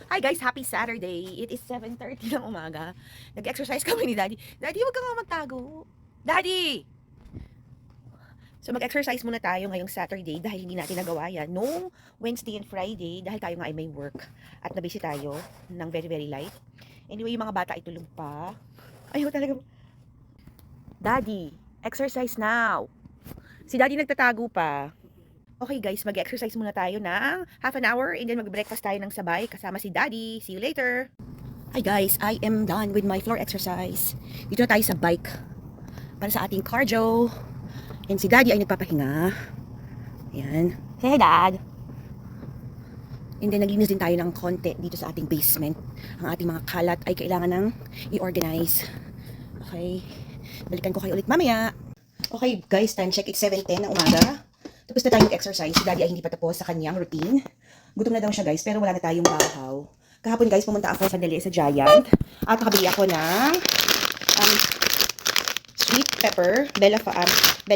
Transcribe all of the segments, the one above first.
Hi guys, happy Saturday. It is 7:30 ng umaga. Nag-exercise kami ni Daddy. Daddy, huwag ka nga magtago. Daddy! So mag-exercise muna tayo ngayong Saturday dahil hindi natin nagawa yan noong Wednesday and Friday dahil tayo nga ay may work at nabisi tayo ng very very light. Anyway, yung mga bata ay tulog pa. Ayaw talaga. Daddy, exercise now. Si Daddy nagtatago pa. Okay guys, mag-exercise muna tayo ng half an hour and then mag-breakfast tayo ng sabay kasama si Daddy. See you later! Hi guys, I am done with my floor exercise. Dito na tayo sa bike para sa ating cardio. And si Daddy ay nagpapahinga. Ayan. Say hi Dad! And then naglinis din tayo ng konti dito sa ating basement. Ang ating mga kalat ay kailangan ng i-organize. Okay. Balikan ko kayo ulit mamaya. Okay guys, time check. It's 7:10 ng umaga. Tapos na tayo mag-exercise. Si Daddy ay hindi pa tapos sa kanyang routine. Gutom na daw siya guys, pero wala na tayong bahaw. Kahapon guys, pumunta ako sandali sa Giant. At nakabili ako ng sweet pepper, Bella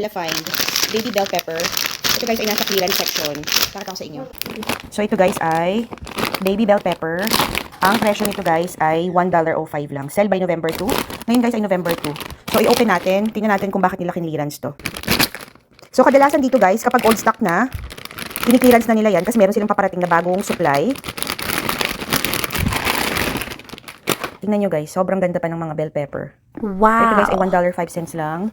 Find, baby bell pepper. Ito guys ay nasa clearance section. Pakita ko sa inyo. So ito guys ay baby bell pepper. Ang presyo nito guys ay $1.05 lang. Sell by November 2. Ngayon guys ay November 2. So i-open natin. Tingnan natin kung bakit nila kinlearance to. So, kadalasan dito guys, kapag old stock na, kiniklearance na nila yan kasi meron silang paparating na bagong supply. Tingnan nyo guys, sobrang ganda pa ng mga bell pepper. Wow! Ito guys ay $1.05 lang.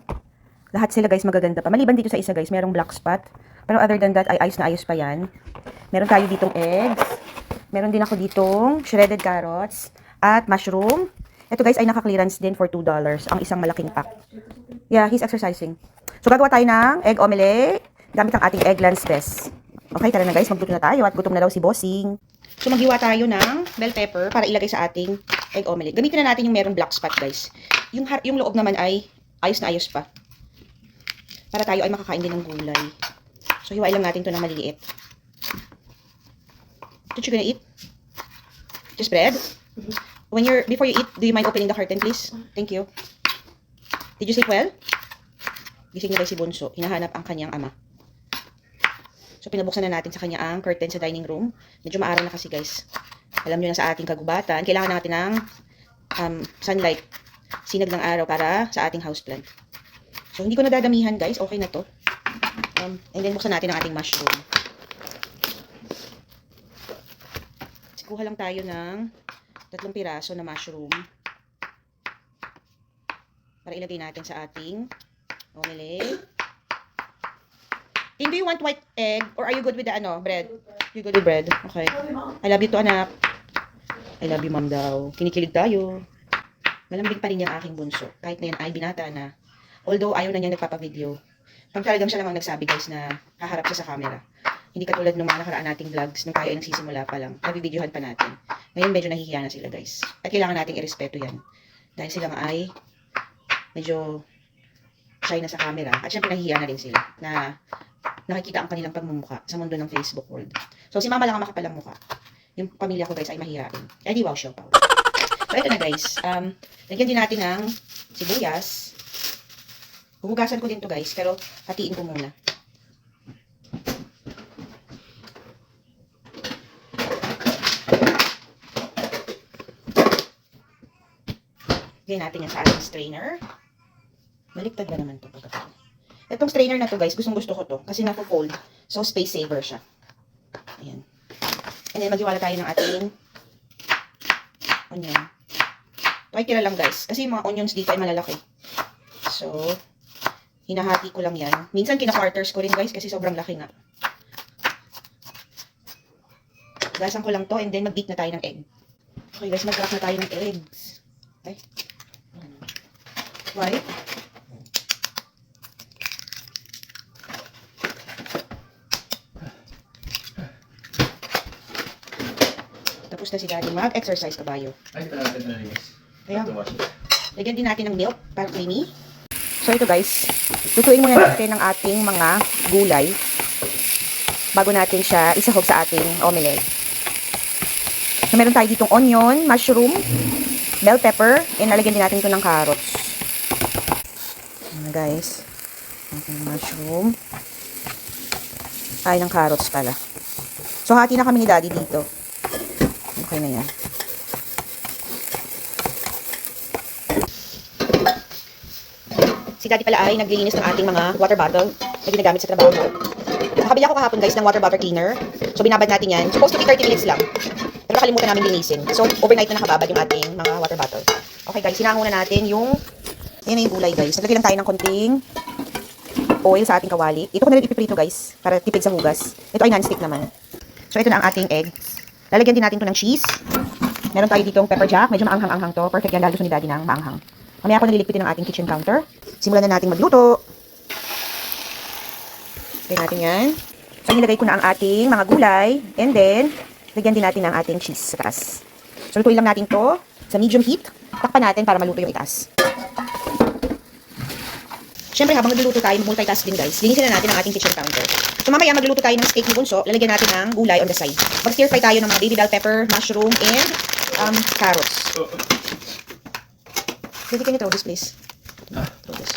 Lahat sila guys magaganda pa. Maliban dito sa isa guys, merong black spot. Pero other than that, ay ayos na ayos pa yan. Meron tayo ditong eggs. Meron din ako ditong shredded carrots at mushroom. Ito guys ay naka-clearance din for $2 ang isang malaking pack. Yeah, he's exercising. So, gagawa tayo ng egg omelette gamit ang ating Eggland's Best. Okay, tara na guys, magluto na tayo at gutom na daw si Bossing. So, maghiwa tayo ng bell pepper para ilagay sa ating egg omelette. Gamitin na natin yung merong black spot guys. Yung loob naman ay ayos na ayos pa. Para tayo ay makakain din ng gulay. So, hiwain lang natin to ng maliliit. What you gonna eat? Just bread? Before you eat, do you mind opening the curtain please? Thank you. Did you sleep well? Gising na guys si Bunso. Hinahanap ang kanyang ama. So, pinabuksan na natin sa kanya ang curtain sa dining room. Medyo maaraw na kasi guys. Alam nyo na sa ating kagubatan, kailangan natin ng sunlight. Sinag ng araw para sa ating houseplant. So, hindi ko nadadamihan guys. Okay na to. And then, buksan natin ang ating mushroom. Kuha lang tayo ng 3 piraso na mushroom. Para ilagay natin sa ating omelette. Do you want white egg? Or are you good with the bread? You good with bread? Okay. I love you to anak. I love you mom daw. Kinikilig tayo. Malambing pa rin yung aking bunso. Kahit na yan ay binata na. Although ayaw na niya nagpapavideo. Pag talagang siya namang nagsabi guys na haharap siya sa camera. Hindi katulad ng mga nakaraan nating vlogs nung tayo ay nagsisimula pa lang. Nabibidyohan pa natin. Ngayon medyo nahihiya na sila guys. At kailangan nating irespeto yan. Dahil sila nga ay medyo shy na sa camera. At syempre nahihiya na rin sila na nakikita ang kanilang pagmumukha sa mundo ng Facebook world. So si mama lang ang makapalang mukha. Yung pamilya ko guys ay mahihain. Eh di wow show pa. So ito na guys. Lagyan din natin ng sibuyas. Huhugasan ko din to guys. Pero hatiin ko muna. Lagyan natin yan sa ating strainer. Baliktad ba naman ito pagkatapos? Itong strainer na to guys, gustong gusto ko to. Kasi nako-fold. So, space saver siya. Ayan. And then, maghiwala tayo ng ating onion. Okay, tira lang guys. Kasi yung mga onions dito ay malalaki. So, hinahati ko lang yan. Minsan, kina-quarters ko rin guys kasi sobrang laki nga. Gasan ko lang to and then mag-beat na tayo ng egg. Okay guys, mag-crack na tayo ng eggs. Okay. Right? Tapos na si Daddy mag-exercise kabayo. Kaya, lagyan din natin ng milk para creamy. So ito guys, lutuin muna natin ang ating mga gulay bago natin siya isahog sa ating omelette. So meron tayo ditong onion, mushroom, bell pepper, and nalagyan din natin ito ng carrots. Ayan guys, ating mushroom. Ay, ng carrots pala. So hati na kami ni Daddy dito. Okay na yan. Si Daddy pala ay naglilinis ng ating mga water bottle na ginagamit sa trabaho. Nakabili ako kahapon guys ng water bottle cleaner. So binabad natin yan. Supposed to be 30 minutes lang. Pero nakalimutan namin linisin. So overnight na nakababad yung ating mga water bottle. Okay guys, sinango na natin yung yan na yung gulay guys. Naglagay lang tayo ng konting oil sa ating kawali. Ito ko na rin ipiprito guys para tipid sa hugas. Ito ay non-stick naman. So ito na ang ating eggs. Lalagyan din natin to ng cheese. Meron tayo ditong pepper jack. Medyo maanghang-anghang to. Perfect yan. Lalo gusto ni Daddy ng maanghang. Mamaya ako nalilipitin ng ating kitchen counter. Simulan na natin magluto. Lagyan natin yan. So, nilagay ko na ang ating mga gulay. And then, lagyan din natin ng ating cheese sa taas. So, lutuin lang natin to sa medium heat. Takpan natin para maluto yung itaas. Siyempre, habang nagluluto tayo, multitask din guys. Linisin na natin ang ating kitchen counter. So, mamaya magluluto tayo ng steak ni Bunso. Lalagyan natin ng gulay on the side. Mag-stir fry tayo ng mga baby bell pepper, mushroom, and carrots. Pwede ka niyo throw this, please. Throw this.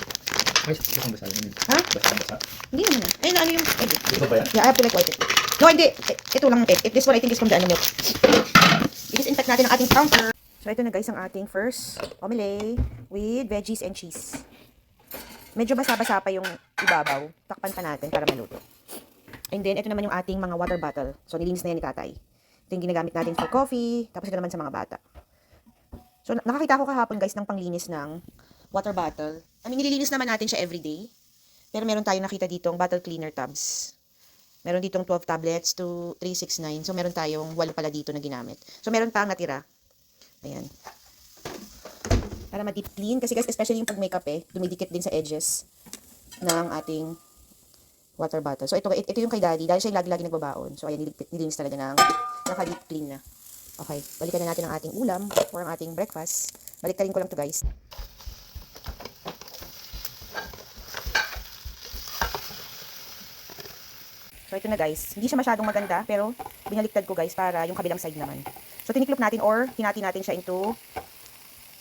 Ay, basta basa yun. Ha? Basta. Hindi naman. Ayun, ano yung egg? Ito ba yan? Yeah, I have to like wipe it. No, hindi. Ito lang egg. This one, I think is from the milk. I-disinfect natin ang ating counter. So, ito na guys ang ating first omelette with veggies and cheese. Medyo basa-basa pa yung ibabaw. Takpan pa natin para maluto. And then, ito naman yung ating mga water bottle. So, nilinis na yan ni Tatay. Ito yung ginagamit natin for coffee. Tapos ito naman sa mga bata. So, nakakita ko kahapon guys ng panglinis ng water bottle. I mean, nililinis naman natin siya everyday. Pero meron tayong nakita ditong bottle cleaner tubs. Meron ditong 12 tablets to 369. So, meron tayong 8 pala dito na ginamit. So, meron pa ang natira. Ayan. Para ma-deep clean. Kasi guys, especially yung pag-makeup dumidikit din sa edges ng ating water bottle. So, ito yung kay Daddy. Dahil siya yung lagi-lagi nagbabaon. So, ayan, nilinis talaga ng naka-deep clean na. Okay, balikan na natin ang ating ulam or ang ating breakfast. Baliktarin ko lang to guys. So, ito na guys. Hindi siya masyadong maganda, pero binaliktad ko guys para yung kabilang side naman. So, tiniklop natin or hinati natin siya into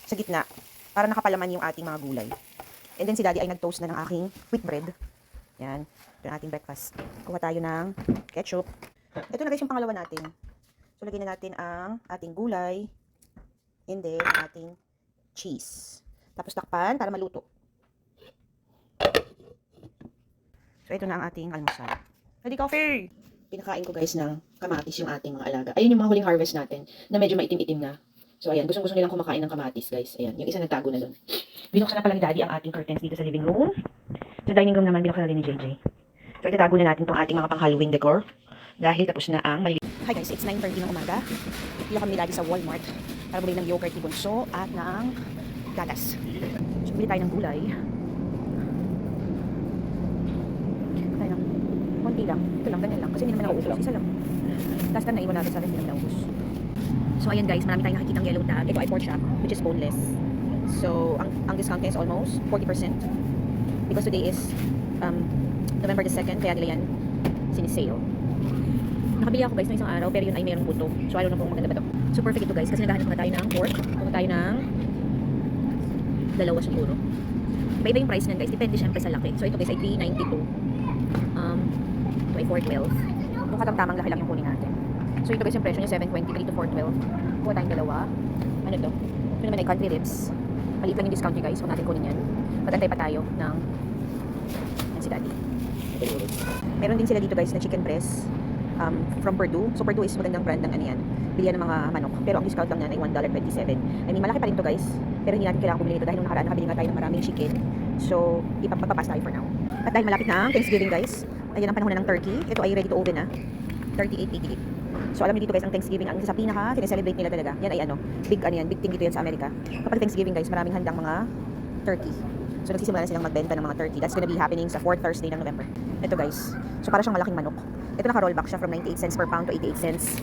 sa gitna para nakapalaman yung ating mga gulay. And then si Daddy ay nag-toast na ng aking wheat bread. Yan. Ito ang ating breakfast. Kuha tayo ng ketchup. Ito na guys yung pangalawa natin. So, lagyan na natin ang ating gulay. And then, ating cheese. Tapos takpan para maluto. So, ito na ang ating almusal. Ready, coffee! Pinakain ko guys ng kamatis yung ating mga alaga. Ayun yung mga huling harvest natin na medyo maitim-itim na. So, ayan. Gustong-gusto nilang kumakain ng kamatis, guys. Ayan. Yung isa nagtago na doon. Binuksan na pala ni Daddy ang ating curtains dito sa living room. Sa dining room naman, binuksan na rin ni JJ. So, itatago na natin itong ating mga pang-Halloween decor. Dahil tapos na ang mali. Hi guys, it's 9:30 ng umaga. Pila kami ni Daddy sa Walmart para bumili ng yogurt ni Bunso at ng gatas. So, bili tayo ng gulay. Tayo ng konti lang. Ito lang, ganyan lang. Kasi hindi naman nauubos. Isa lang. Last time na iwan natin sa akin, hindi naman nauubos. So, ayan guys, marami tayong nakikita ng yellow tag. Ito ay pork chop, which is boneless. So, ang discount niya is almost 40%. Because today is November the 2nd, kaya nila yan sinisale. Nakabili ako guys ng isang araw, pero yun ay mayroong buto. So, I don't know kung maganda ba ito. So, perfect ito guys, kasi naghahanap na tayo ng pork. Kung tayo ng dalawa siguro. Iba-iba yung price niyan guys, depende syempre sa laki. So, ito guys ay $3.92. Ito ay $4.12. Kung katamtamang laki lang yung kunin natin. So, ito guys yung presyo niya, $7.23 to $4.12. Kuha tayong dalawa. Ano to? Ito naman ay country ribs. Maliit lang yung discount niya guys, huwag natin kunin yan. Patantay pa tayo ng yan si Daddy. Meron din sila dito guys na chicken breast from Perdue. So, Perdue is magandang brand ng ano yan. Bilihan ng mga manok. Pero ang discount lang yan ay $1.27. I mean, malaki pa rin to guys. Pero hindi natin kailangan bumili ito dahil nung nakaraan nakabili nga tayo ng maraming chicken. So, magpapas tayo for now. At dahil malapit na ang Thanksgiving guys, ayan ang panahon na ng turkey. Ito ay ready to oven na. 38.88. So, alam niyo dito guys, ang Thanksgiving, ang isa sa pinaka sineselebrate nila talaga. Yan ay big thing dito yan sa Amerika. Kapag Thanksgiving guys, maraming handang mga turkey. So, nagsisimula na silang magbenta ng mga turkey. That's gonna be happening sa 4th Thursday ng November. Ito guys. So, para siyang malaking manok. Ito naka-rollback siya from 98 cents per pound to 88 cents.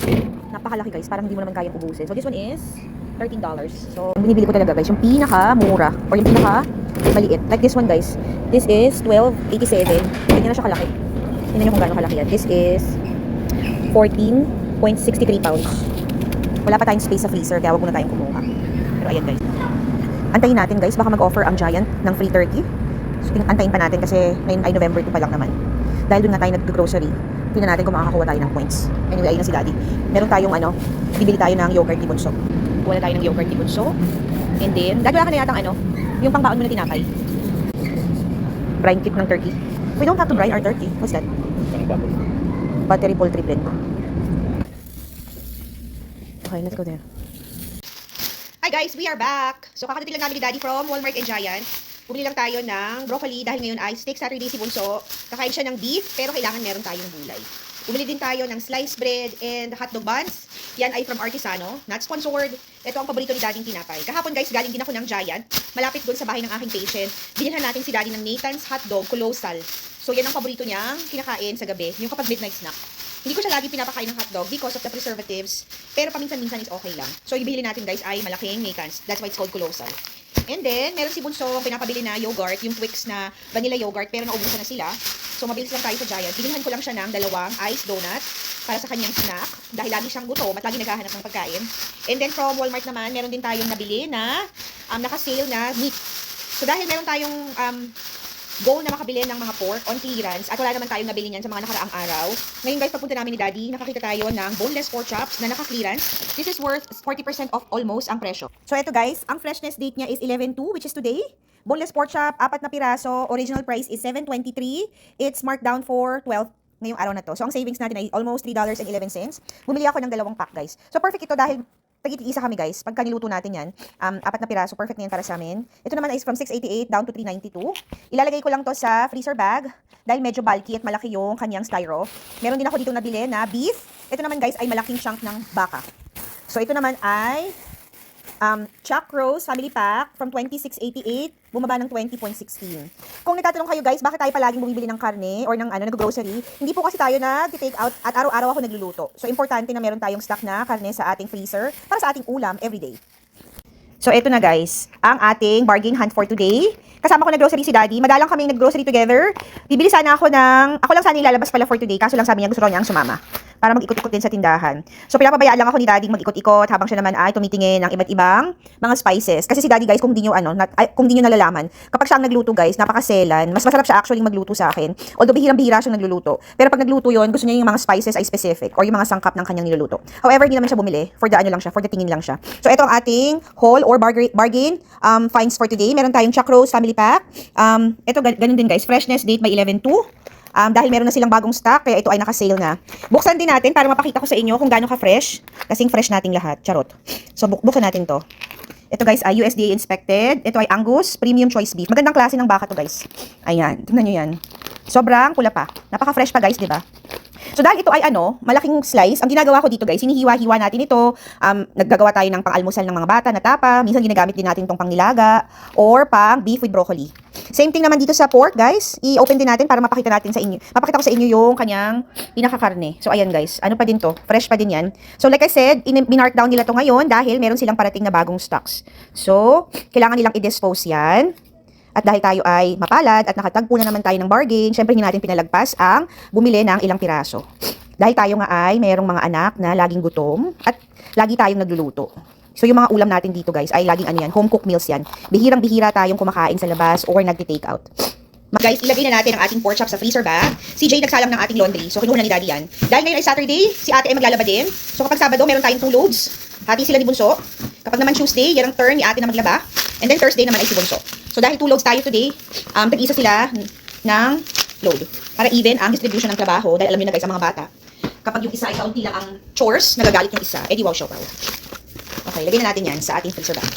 Napakalaki guys, parang hindi mo naman kayang ubusin. So, this one is $13. So, binibili ko talaga guys, yung pinaka-mura or yung pinaka-maliit. Like this one guys. This is $12.87. Hindi na siya kalaki. Tingnan niyo kung gaano kalaki yan. This is 14.63 pounds. Wala pa tayong space sa freezer, kaya wag muna tayong kumuha. Pero ayan guys. Antayin natin guys, baka mag-offer ang Giant ng free turkey. So, antayin pa natin kasi ngayon ay November 2 pa lang naman. Dahil doon nga tayo nag-grocery Tingnan natin kung makakakuha tayo ng points. Anyway, ayun na si Daddy. Meron tayong bibili tayo ng yogurt ni Bunso. Kuha na tayo ng yogurt ni Bunso. And then, Daddy, wala ka na yatang yung pangbaon mo na tinapay. Brine kit ng turkey. We don't have to brine our turkey. What's that? Parang bubble. Battery poultry blend. Okay, let's go there. Hi guys, we are back. So kakadating lang namin ni Daddy from Walmart and Giant. Bumili lang tayo ng broccoli dahil ngayon ay steak Saturday si Bunso. Kakain siya ng beef pero kailangan meron tayong gulay. Bumili din tayo ng sliced bread and hotdog buns. Yan ay from Artisano, not sponsored. Ito ang paborito ni Daddy tinapay. Kahapon guys, galing din ako ng Giant. Malapit doon sa bahay ng aking patient. Binilhan natin si Daddy ng Nathan's hotdog colossal. So yan ang paborito niyang kinakain sa gabi, yung kapag midnight snack. Hindi ko siya lagi pinapakain ng hotdog because of the preservatives. Pero paminsan-minsan is okay lang. So ibibili natin guys ay malaking Nathan's. That's why it's called colossal. And then, meron si Bunso ang pinapabili na yogurt, yung Twix na vanilla yogurt, pero naubusan na sila. So, mabilis lang tayo sa Giant. Binilhan ko lang siya ng 2 iced donut para sa kanyang snack. Dahil lagi siyang gutom at lagi naghahanap ng pagkain. And then, from Walmart naman, meron din tayong nabili na naka-sale na meat. So, dahil meron tayong goal na makabili ng mga pork on clearance at wala naman tayong nabili niyan sa mga nakaraang araw. Ngayon guys, pagpunta namin ni Daddy, nakakita tayo ng boneless pork chops na naka-clearance. This is worth 40% off almost ang presyo. So ito guys, ang freshness date niya is 11/2, which is today. Boneless pork chop, 4 na piraso. Original price is $7.23. It's marked down for 12 ngayong araw na to. So ang savings natin ay almost $3.11. Bumili ako ng 2 pack guys. So perfect ito dahil tag-isa kami guys. Pagka niluto natin yan, 4 na piraso, perfect na yan para sa amin. Ito naman is from 688 down to 392. Ilalagay ko lang to sa freezer bag dahil medyo bulky at malaki yung kanyang styro. Meron din ako dito nabili na beef. Ito naman guys ay malaking chunk ng baka. So ito naman ay Chuck Rose Family Pack from 2688, bumaba ng 20.16. Kung nagtatanong kayo guys, bakit tayo palaging bumibili ng karne or ng nag-grocery? Hindi po kasi tayo nag-take out at araw-araw ako nagluluto. So importante na meron tayong stock na karne sa ating freezer para sa ating ulam everyday. So ito na guys, ang ating bargain hunt for today. Kasama ko nag-grocery si Daddy. Madalang kaming nag-grocery together. Bibili sana ako ako lang sana ilalabas pala for today. Kaso lang sabi niya gusto raw niyang sumama para mag-ikot-ikot din sa tindahan. So pinapabayaan lang ako ni Daddy mag-ikot-ikot habang siya naman ay tumitingin ng iba't ibang mga spices. Kasi si Daddy guys, kung di niyo nalalaman, kapag siya ang nagluto guys, napakaselan. Mas masarap siya actually magluto sa akin. Although bihirang-bihira siyang nagluluto. Pero pag nagluto yon, gusto niya yung mga spices ay specific or yung mga sangkap ng kanyang niluluto. However, hindi naman siya bumili. For the lang siya, for the tingin lang siya. So ito ang ating haul or bargain finds for today. Meron tayong Chuck Rose Family Pack. Ito ganun din guys, freshness date may 11/2. Dahil meron na silang bagong stock, kaya ito ay naka-sale na. Buksan din natin para mapakita ko sa inyo kung gaano ka-fresh. Kasing fresh nating lahat. Charot. So, buksan natin to. Ito guys ay USDA inspected. Ito ay Angus Premium Choice Beef. Magandang klase ng baka to guys. Ayan. Tingnan nyo yan. Sobrang pula pa. Napaka-fresh pa guys, di ba? So dahil ito ay malaking slice, ang ginagawa ko dito guys, hinihiwa-hiwa natin ito. Naggagawa tayo ng pang-almusal ng mga bata na tapa. Minsan ginagamit din natin itong pang-nilaga or pang beef with broccoli. Same thing naman dito sa pork guys. I-open din natin para mapakita natin sa inyo. Mapakita ko sa inyo yung kanyang pinakakarne. So ayan guys, ano pa din to? Fresh pa din yan. So like I said, binark down nila to ngayon dahil meron silang parating na bagong stocks. So, kailangan nilang i-dispose yan. At dahil tayo ay mapalad at nakatagpo na naman tayo ng bargain, syempre hindi natin pinalagpas ang bumili ng ilang piraso. Dahil tayo nga ay mayroong mga anak na laging gutom at lagi tayong nagluluto. So yung mga ulam natin dito guys ay laging home cooked meals yan. Bihirang-bihira tayong kumakain sa labas or nagti-take out. Guys, ilagay na natin ang ating pork chop sa freezer bag. Si Jay nagsalang ng ating laundry. So kinuha na ni Daddy yan. Dahil ngayon ay Saturday, si ate ay maglalaba din. So kapag Sabado, meron tayong 2 loads. Hati sila ni Bunso. Kapag naman Tuesday, yan ang turn ni ate na maglaba. And then Thursday naman ay si Bunso. So dahil 2 loads tayo today, tag-isa sila ng load. Para even ang distribution ng trabaho. Dahil alam niyo na guys, ang mga bata, kapag yung isa ay kaunti lang ang chores, nagagalit yung isa. Eh di wow, show wow. Okay, lagyan na natin yan sa ating freezer bag.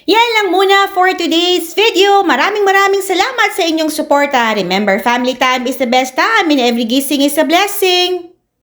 Yan lang muna for today's video. Maraming salamat sa inyong suporta. Remember, family time is the best time and every gising is a blessing.